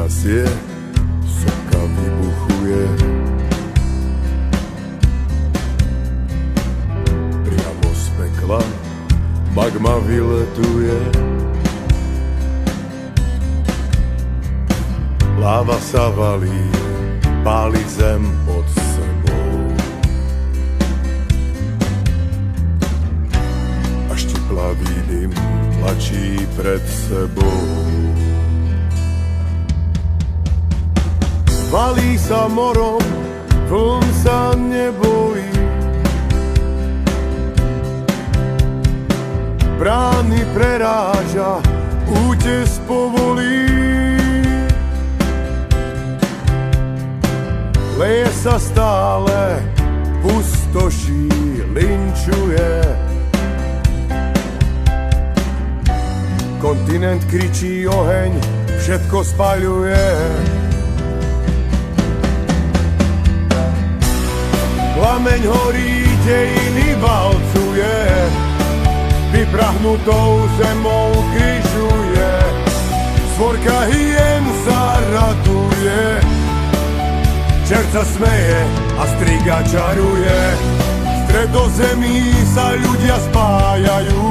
trasie, sopka vybuchuje. Priamo z pekla magma vyletuje. Láva sa valí, páli zem pod sebou. Až teplavý dym tlačí pred sebou. Valí sa morom, vln sa nebojí. Brány preráža, útes povolí. Leje sa stále, pustoší, linčuje. Kontinent kričí oheň, všetko spaľuje. Plameň horí, dejiny valcuje, vyprahnutou zemou križuje. Svorka hyen sa raduje, čert sa smeje a striga čaruje. V stredozemí sa ľudia spájajú,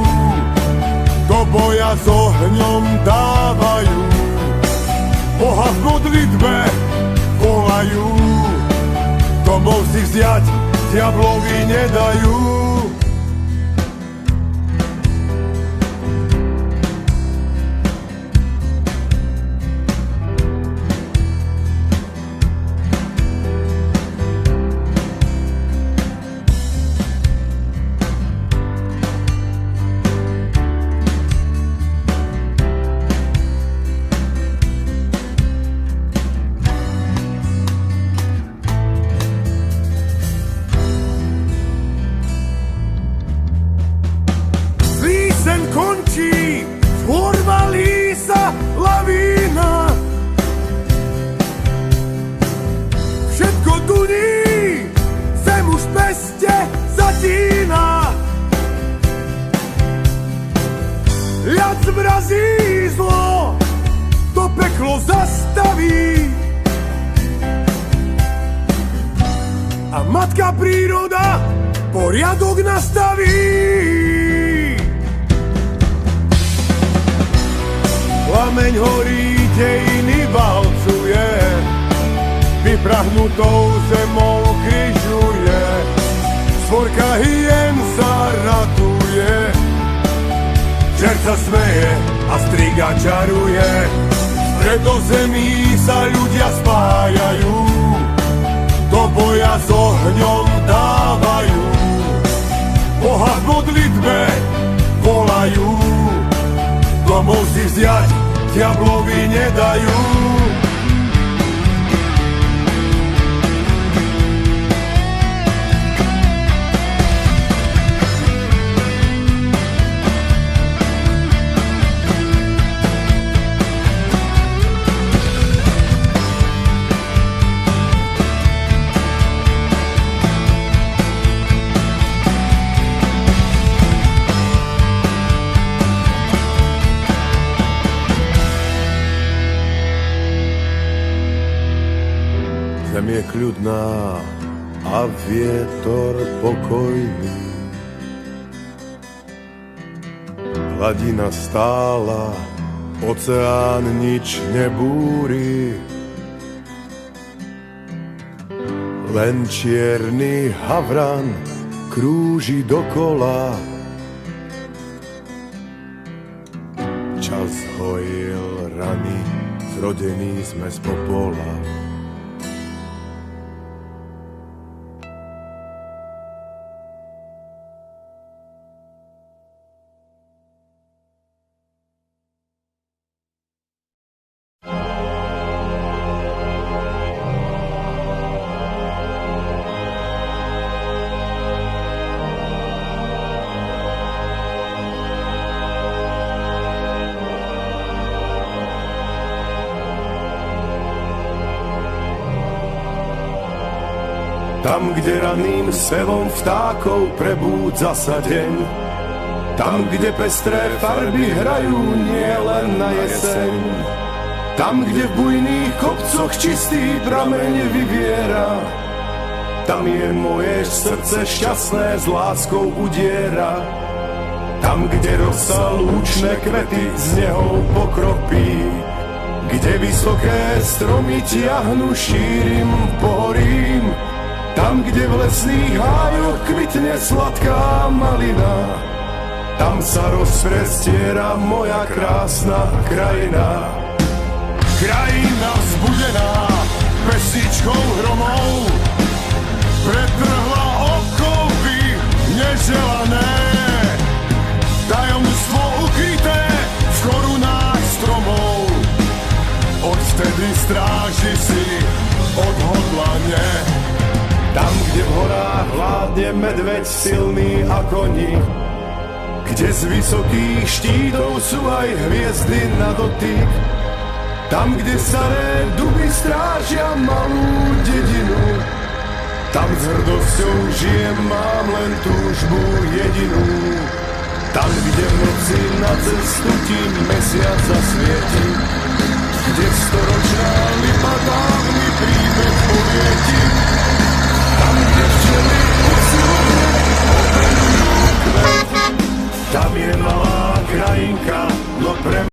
do boja s ohňom dávajú. Boha v modlitbe volajú, domov si vziať diablovi nedajú. Zem je kľudná a vietor pokojný. Hladina stála, oceán nič nebúri. Len čierny havran krúži dokola. Čas hojil rany, zrodení sme z popola. Tam, kde raným spevom vtákov prebúdza sa deň, tam, kde pestré farby hrajú nie len na jeseň, Tam, kde v bujných kopcoch čistý prameň vyviera, tam je moje srdce šťastné s láskou udiera. Tam, kde rosa lúčne kvety z neho pokropí, kde vysoké stromy tiahnu šírim pohorím, tam, kde v lesných hájoch kvitne sladká malina, tam sa rozprestiera moja krásna krajina. Krajina vzbudená pesničkou hromov pretrhla okovy neželané, tajomstvo ukryté v korunách stromov. Odvtedy stráži si odhodlane. Tam, kde v horách vládne medveď silný a koní, kde z vysokých štítov sú aj hviezdy na dotyk, tam, kde staré duby strážia malú dedinu, tam s hrdosťou žijem, mám len túžbu jedinú. Tam, kde v noci na cestu ti mesiac zasvieti, kde storočná lipa dávny príbeh povie ti, tam, kde včely usilovne operujú kvet, tam je malá krajinka